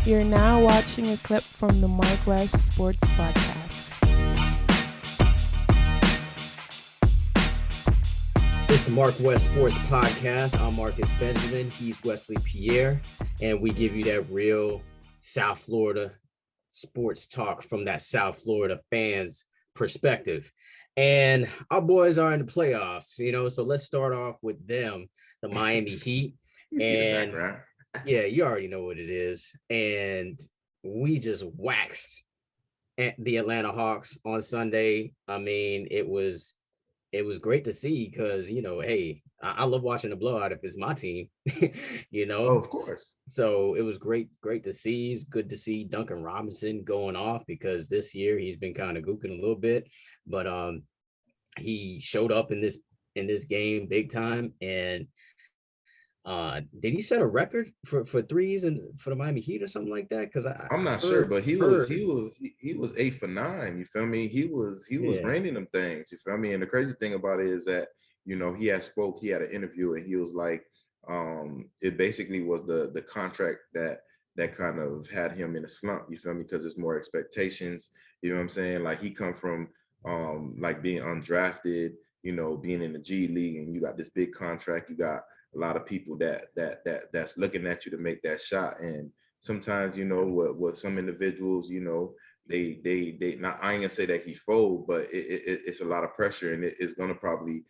You're now watching a clip from the MarcWes Sports Podcast. It's the MarcWes Sports Podcast. I'm Marcus Benjamin. He's Wesley Pierre. And we give you that real South Florida sports talk from that South Florida fans' perspective. And our boys are in the playoffs, so let's start off with them, the Miami Heat. You see the background. Yeah, you already know what it is. And we just waxed the Atlanta Hawks on Sunday. I mean, it was great to see because, hey, I love watching the blowout if it's my team, Oh, of course. So it was great to see. It's good to see Duncan Robinson going off because this year he's been kind of gooking a little bit, but he showed up in this game big time. And did he set a record for threes and for the Miami Heat or something like that? Because I'm not sure, but he was 8 for 9. You feel me? He was raining them things. You feel me? And the crazy thing about it is that he had an interview and he was like, it basically was the contract that kind of had him in a slump. You feel me? Because there's more expectations. You know what I'm saying? Like he come from like being undrafted, being in the G League, and you got this big contract. You got a lot of people that's looking at you to make that shot. And sometimes, what some individuals, they not, I ain't gonna say that he fold, but it's a lot of pressure, and it's gonna probably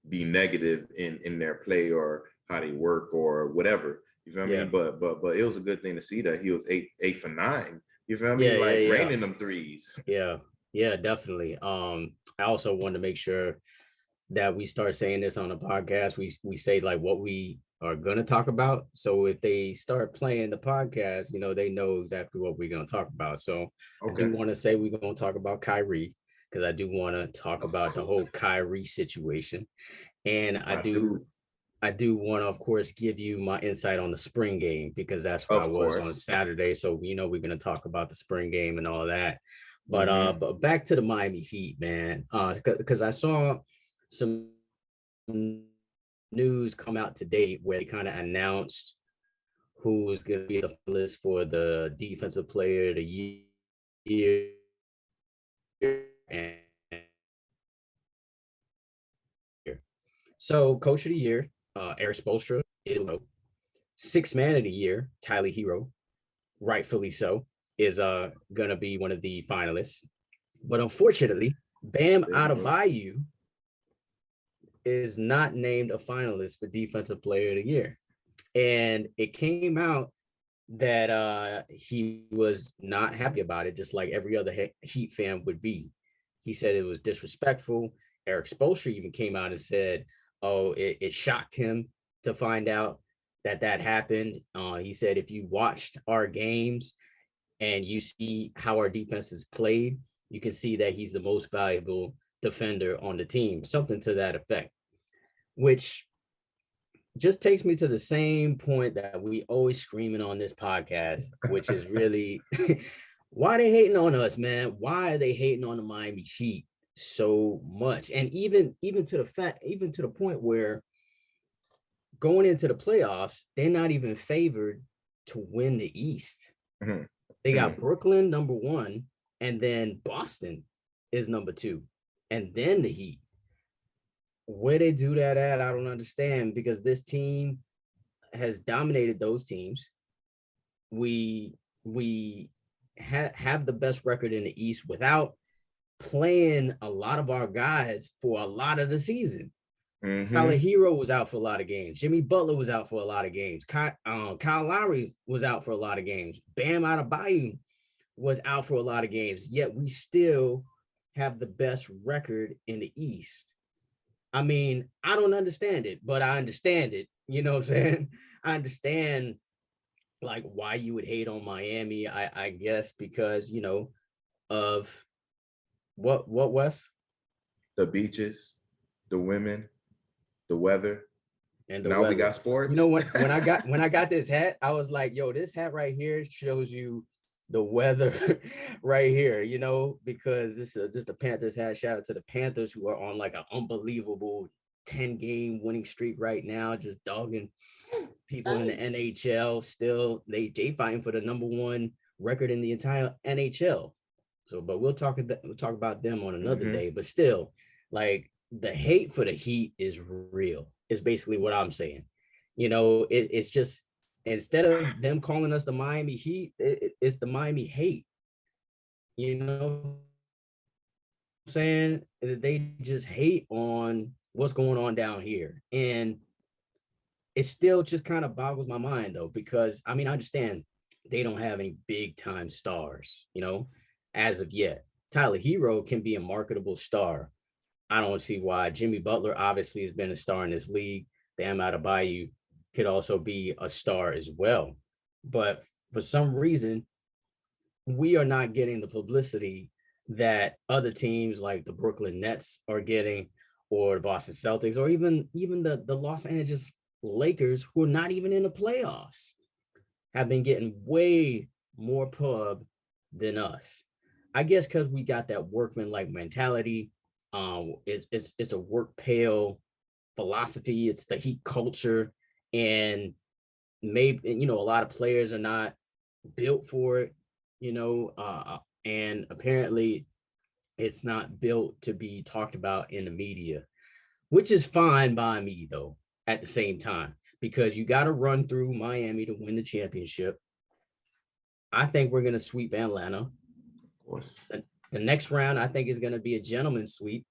be negative in their play or how they work or whatever. You feel me? But it was a good thing to see that he was 8 for 9. You feel me? Raining them threes. Yeah, definitely. I also wanted to make sure that we start saying this on the podcast. We say like what we are going to talk about. So if they start playing the podcast, they know exactly what we're going to talk about. So okay. I do want to say we're going to talk about Kyrie because I do want to talk about the whole Kyrie situation. And I do want to, of course, give you my insight on the spring game because that's where I was on Saturday. So, we're going to talk about the spring game and all that. But but back to the Miami Heat, man, because I saw some news come out today where they kind of announced who was going to be the finalist for the defensive player of the year. And so coach of the year, Eric Spoelstra, sixth man of the year, Tyler Hero, rightfully so, is going to be one of the finalists. But unfortunately, Bam Adebayo is not named a finalist for Defensive Player of the Year. And it came out that he was not happy about it, just like every other Heat fan would be. He said it was disrespectful. Eric Spoelstra even came out and said, it shocked him to find out that happened. He said, if you watched our games and you see how our defense is played, you can see that he's the most valuable defender on the team, something to that effect, which just takes me to the same point that we always screaming on this podcast, which is really why they hating on us, man. Why are they hating on the Miami Heat so much? And even to the point where going into the playoffs, they're not even favored to win the East. Mm-hmm. They got Brooklyn number 1, and then Boston is number 2, and then the Heat. Where they do that at, I don't understand, because this team has dominated those teams. We have the best record in the East without playing a lot of our guys for a lot of the season. Mm-hmm. Tyler Hero was out for a lot of games. Jimmy Butler was out for a lot of games. Kyle Lowry was out for a lot of games. Bam Adebayo was out for a lot of games. Yet we still have the best record in the East. I mean, I don't understand it, but I understand it. You know what I'm saying? I understand like why you would hate on Miami. I guess because, of what Wes? The beaches, the women, the weather. And now we got sports. When I got this hat, I was like, yo, this hat right here shows you the weather right here, because this is the Panthers hat. Shout out to the Panthers who are on like an unbelievable 10-game winning streak right now, just dogging people in the NHL still they fighting for the #1 record in the entire NHL. So, but we'll talk about them on another day. But still, like the hate for the Heat is real. Is basically what I'm saying. It's just instead of them calling us the Miami Heat, it's the Miami hate. You know what I'm saying? They just hate on what's going on down here. And it still just kind of boggles my mind though, because I understand they don't have any big time stars, as of yet. Tyler Hero can be a marketable star. I don't see why. Jimmy Butler obviously has been a star in this league. Bam Adebayo could also be a star as well. But for some reason, we are not getting the publicity that other teams like the Brooklyn Nets are getting, or the Boston Celtics, or even the Los Angeles Lakers, who are not even in the playoffs, have been getting way more pub than us. I guess because we got that workman-like mentality. It's a work pale philosophy. It's the Heat culture, and maybe a lot of players are not built for it. And apparently it's not built to be talked about in the media, which is fine by me though. At the same time, because you got to run through Miami to win the championship. I think we're going to sweep Atlanta. Of course. The next round, I think, is going to be a gentleman's sweep,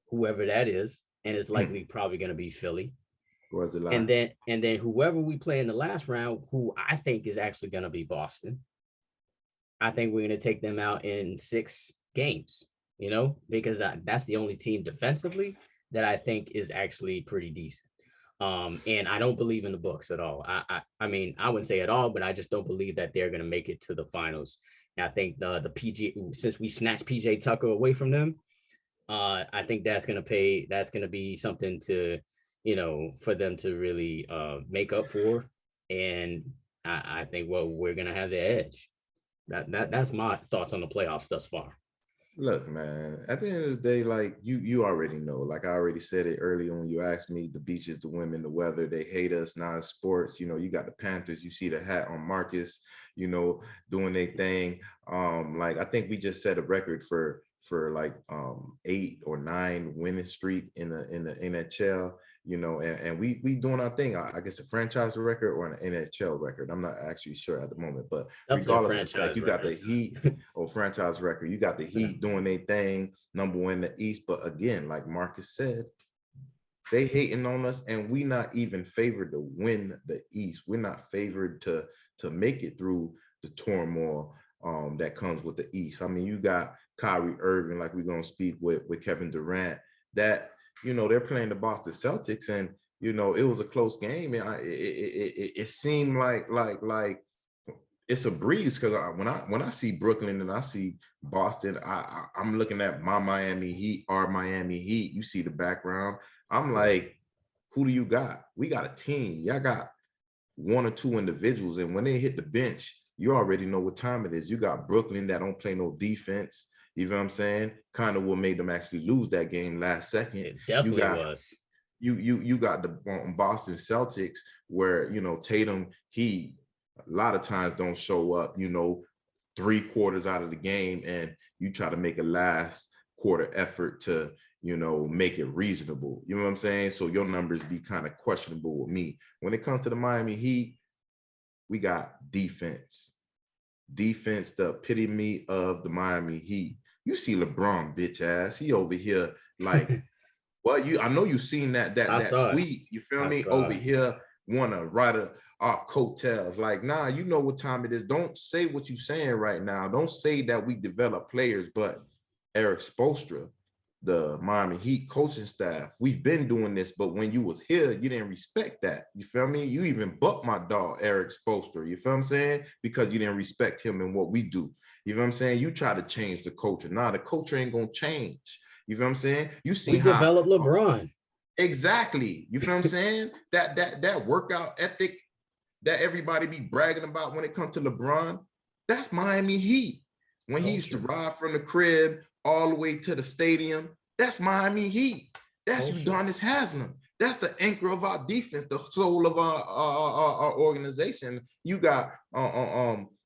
whoever that is, and it's likely probably going to be Philly. What's the line? And then whoever we play in the last round, who I think is actually going to be Boston. I think we're going to take them out in 6 games, because that's the only team defensively that I think is actually pretty decent. And I don't believe in the Bucks at all. I mean, I wouldn't say at all, but I just don't believe that they're going to make it to the finals. And I think the PG, since we snatched PJ Tucker away from them, I think that's going to be something to, for them to really make up for. And I think, we're going to have the edge. That's my thoughts on the playoffs thus far. Look, man, at the end of the day, like you already know, like I already said it earlier when you asked me, the beaches, the women, the weather, they hate us, not sports. You got the Panthers, you see the hat on Marcus, doing their thing. Like I think we just set a record for like 8 or 9 winning streak in the NHL, and we doing our thing. I guess a franchise record or an NHL record. I'm not actually sure at the moment, but regardless of the fact, you got the Heat or franchise record. You got the Heat doing their thing, #1 in the East. But again, like Marcus said, they hating on us, and we not even favored to win the East. We're not favored to make it through the turmoil that comes with the East. I mean, you got Kyrie Irving, like we're gonna speak with Kevin Durant, that they're playing the Boston Celtics, and it was a close game, and it seemed like it's a breeze, because when I see Brooklyn and I see Boston, I'm looking at my Miami Heat, our Miami Heat. You see the background. I'm like, who do you got? We got a team. Y'all got 1 or 2 individuals, and when they hit the bench, you already know what time it is. You got Brooklyn that don't play no defense. You know what I'm saying? Kind of what made them actually lose that game last second. It definitely was. You got the Boston Celtics where, Tatum, he a lot of times don't show up, 3 quarters out of the game, and you try to make a last quarter effort to, make it reasonable. You know what I'm saying? So your numbers be kind of questionable with me. When it comes to the Miami Heat, we got defense. Defense, the epitome of the Miami Heat. You see LeBron, bitch ass. He over here like, well, I know you seen that tweet. You feel me? Over here, wanna write our coattails. Like, nah, you know what time it is. Don't say what you saying right now. Don't say that we develop players, but Eric Spoelstra, the Miami Heat coaching staff, we've been doing this, but when you was here, you didn't respect that. You feel me? You even bucked my dog, Eric Spoelstra. You feel what I'm saying? Because you didn't respect him and what we do. You know what I'm saying? You try to change the culture. Nah, the culture ain't gonna change. You know what I'm saying? You see how developed LeBron. Exactly. You feel what I'm saying? That workout ethic that everybody be bragging about when it comes to LeBron, that's Miami Heat. When he used to ride from the crib all the way to the stadium, that's Miami Heat. That's Udonis Haslem. That's the anchor of our defense, the soul of our organization. You got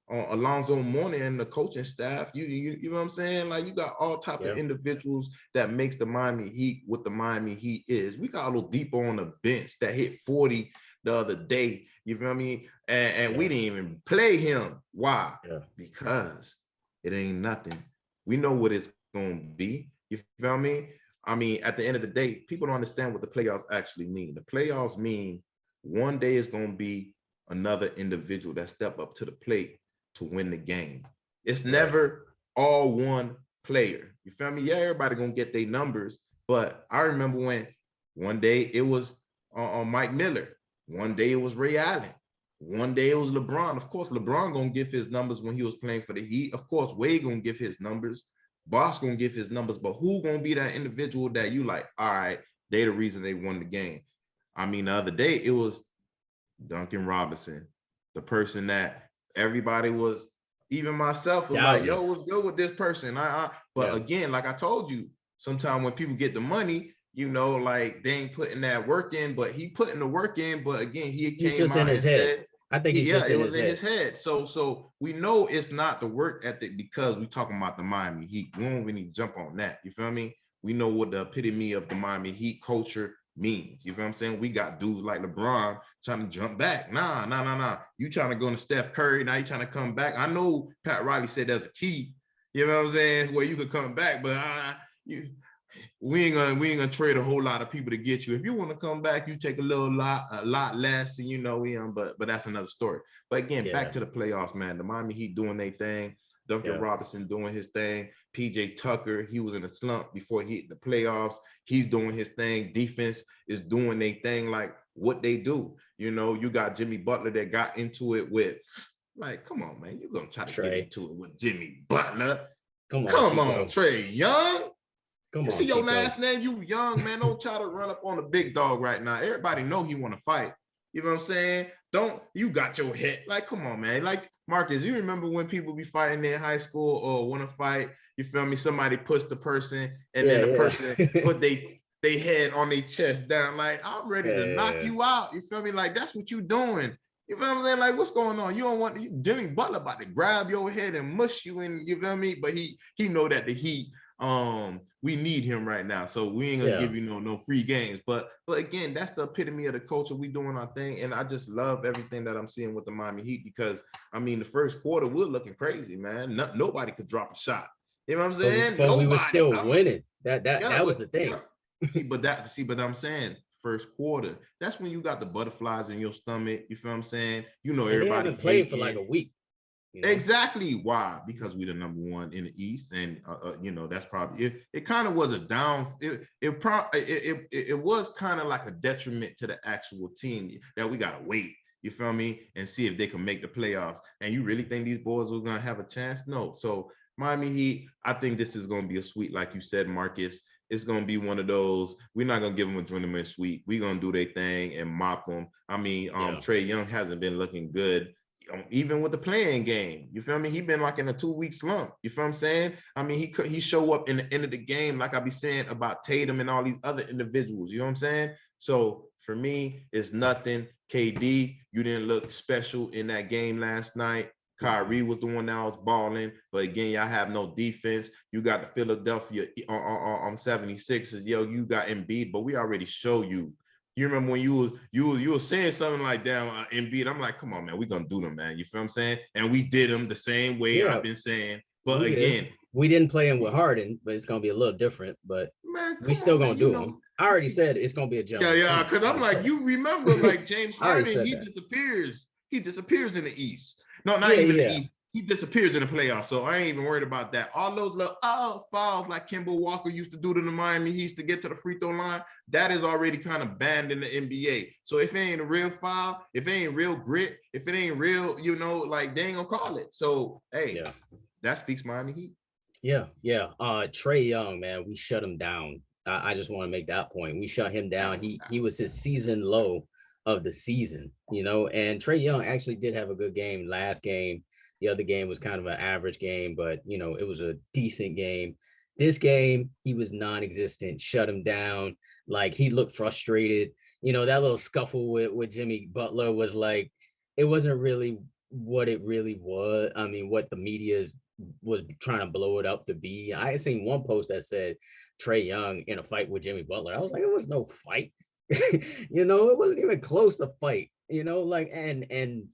Alonzo Mourning and the coaching staff. You know what I'm saying? Like, you got all type of individuals that makes the Miami Heat what the Miami Heat is. We got a little deeper on the bench that hit 40 the other day. You feel me? And we didn't even play him. Why? Because it ain't nothing. We know what it's gonna be. You feel me? I mean, at the end of the day, people don't understand what the playoffs actually mean. The playoffs mean one day is gonna be another individual that step up to the plate to win the game. It's never all one player. You feel me? Yeah, everybody gonna get their numbers, but I remember when one day it was Mike Miller, one day it was Ray Allen, one day it was LeBron. Of course, LeBron gonna give his numbers when he was playing for the Heat. Of course, Wade gonna give his numbers. Boss gonna give his numbers, but who gonna be that individual that you like, all right, they the reason they won the game? I mean, the other day it was Duncan Robinson, the person that everybody was, even myself was like, yo, what's good with this person? But again, like I told you, sometimes when people get the money, you know, like they ain't putting that work in, but he putting the work in. But again, he came just out in his and head. said, I think it was in his head. So we know it's not the work ethic because we talking about the Miami Heat. We don't really jump on that. You feel me? We know what the epitome of the Miami Heat culture means. You feel what I'm saying? We got dudes like LeBron trying to jump back. Nah. You trying to go to Steph Curry, now you trying to come back. I know Pat Riley said there's a key, you know what I'm saying, where you could come back, but we ain't gonna trade a whole lot of people to get you. If you want to come back, you take a lot less, and you know, but that's another story. But again, back to the playoffs, man. The Miami Heat doing their thing. Duncan Robinson doing his thing. PJ Tucker, he was in a slump before he hit the playoffs. He's doing his thing. Defense is doing their thing, like what they do. You know, you got Jimmy Butler that got into it with, like, come on, man, you're gonna try to get into it with Jimmy Butler. Come on, Trae Young. You see your last name, you young, man. Don't try to run up on a big dog right now. Everybody know he want to fight. You know what I'm saying? You got your head. Like, come on, man. Like, Marcus, you remember when people be fighting in high school or want to fight, you feel me? Somebody push the person and then the person put they head on their chest down. Like, I'm ready to knock you out. You feel me? Like, that's what you doing. You feel what I'm saying? Like, what's going on? You don't want Jimmy Butler about to grab your head and mush you in, you feel me? But he know that the Heat, we need him right now, so we ain't gonna give you no free games. But again, that's the epitome of the culture. We doing our thing, and I just love everything that I'm seeing with the Miami Heat because I mean the first quarter we're looking crazy, man. nobody could drop a shot. You know what I'm saying? But we were still winning. That was the thing. But I'm saying first quarter, that's when you got the butterflies in your stomach. You feel what I'm saying? You know, everybody they haven't played for like a week. You know? Exactly. Why? Because we're the number one in the East, and you know that's probably it. It kind of was a down. It was kind of like a detriment to the actual team that we gotta wait. You feel me? And see if they can make the playoffs. And you really think these boys are gonna have a chance? No. So Miami Heat, I think this is gonna be a sweep, like you said, Marcus. It's gonna be one of those. We're not gonna give them a tournament sweep. We're gonna do their thing and mop them. I mean, Trae Young hasn't been looking good. Even with the playing game, you feel me? He been like in a 2-week slump. You feel what I'm saying? I mean, he show up in the end of the game, like I be saying about Tatum and all these other individuals. You know what I'm saying? So for me, it's nothing. KD, you didn't look special in that game last night. Kyrie was the one that was balling, but again, y'all have no defense. You got the Philadelphia on 76ers. Yo, you got Embiid, but we already show you. You remember when you was saying something like that, Embiid? I'm like, come on, man, we're gonna do them, man. You feel what I'm saying? And we did them the same way I've been saying. But again, we didn't play him with Harden, but it's gonna be a little different. But man, we still gonna do them. I already said it's gonna be a jump. Yeah, because I'm like, you remember, like James Harden, he disappears. He disappears in the East. No, not even the East. He disappears in the playoffs, so I ain't even worried about that. All those little fouls like Kemba Walker used to do to the Miami Heat to get to the free throw line, that is already kind of banned in the NBA. So if it ain't a real foul, if it ain't real grit, if it ain't real, you know, like they ain't gonna call it. So hey, that speaks Miami Heat. Yeah. Trae Young, man, we shut him down. I just want to make that point. We shut him down. He was his season low of the season, you know, and Trae Young actually did have a good game last game. The other game was kind of an average game, but, you know, it was a decent game. This game, he was non-existent, shut him down. Like, he looked frustrated. You know, that little scuffle with Jimmy Butler was like, it wasn't really what it really was. I mean, what the media was trying to blow it up to be. I had seen one post that said Trae Young in a fight with Jimmy Butler. I was like, it was no fight. You know, it wasn't even close to fight. You know, like, and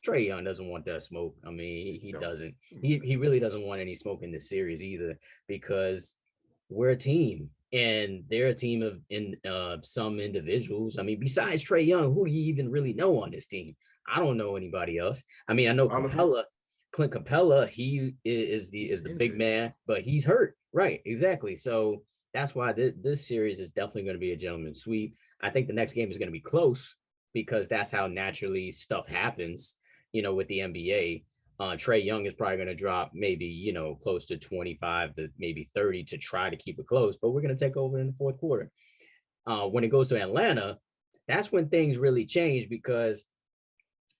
Trae Young doesn't want that smoke. I mean, he doesn't. He really doesn't want any smoke in this series either, because we're a team and they're a team of some individuals. I mean, besides Trae Young, who do you even really know on this team? I don't know anybody else. I mean, I know Clint Capella, he is the big man, but he's hurt. Right, exactly. So that's why this series is definitely going to be a gentleman's sweep. I think the next game is going to be close because that's how naturally stuff happens, you know, with the NBA. Trae Young is probably going to drop maybe, you know, close to 25 to maybe 30 to try to keep it close, but we're going to take over in the fourth quarter. When it goes to Atlanta, that's when things really change because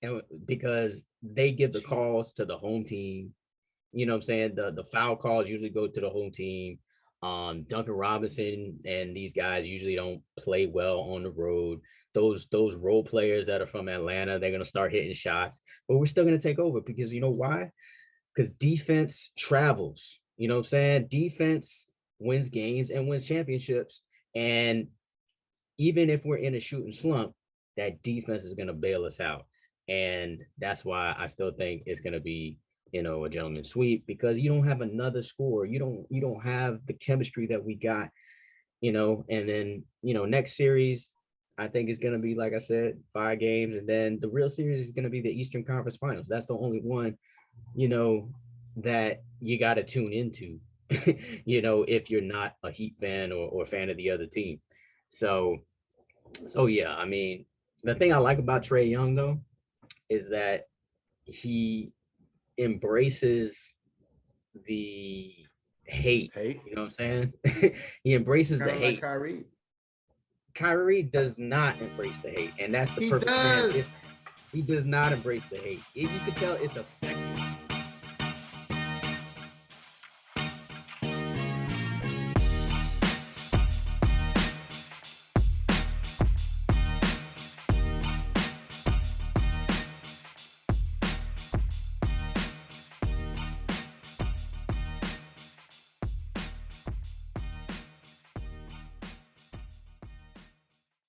they give the calls to the home team. You know what I'm saying? The foul calls usually go to the home team. Duncan Robinson and these guys usually don't play well on the road. Those role players that are from Atlanta, they're going to start hitting shots, but we're still going to take over because you know why? Because defense travels. You know what I'm saying? Defense wins games and wins championships. And even if we're in a shooting slump, that defense is going to bail us out. And that's why I still think it's going to be, you know, a gentleman's sweep because you don't have another scorer. You don't have the chemistry that we got, you know, and then, you know, next series, I think it's going to be, like I said, 5 games. And then the real series is going to be the Eastern Conference Finals. That's the only one, you know, that you got to tune into, you know, if you're not a Heat fan or fan of the other team. So yeah, I mean, the thing I like about Trae Young, though, is that he embraces the hate. You know what I'm saying? He embraces the hate. Like Kyrie does not embrace the hate, and that's the perfect transition. He does not embrace the hate. You can tell it's affecting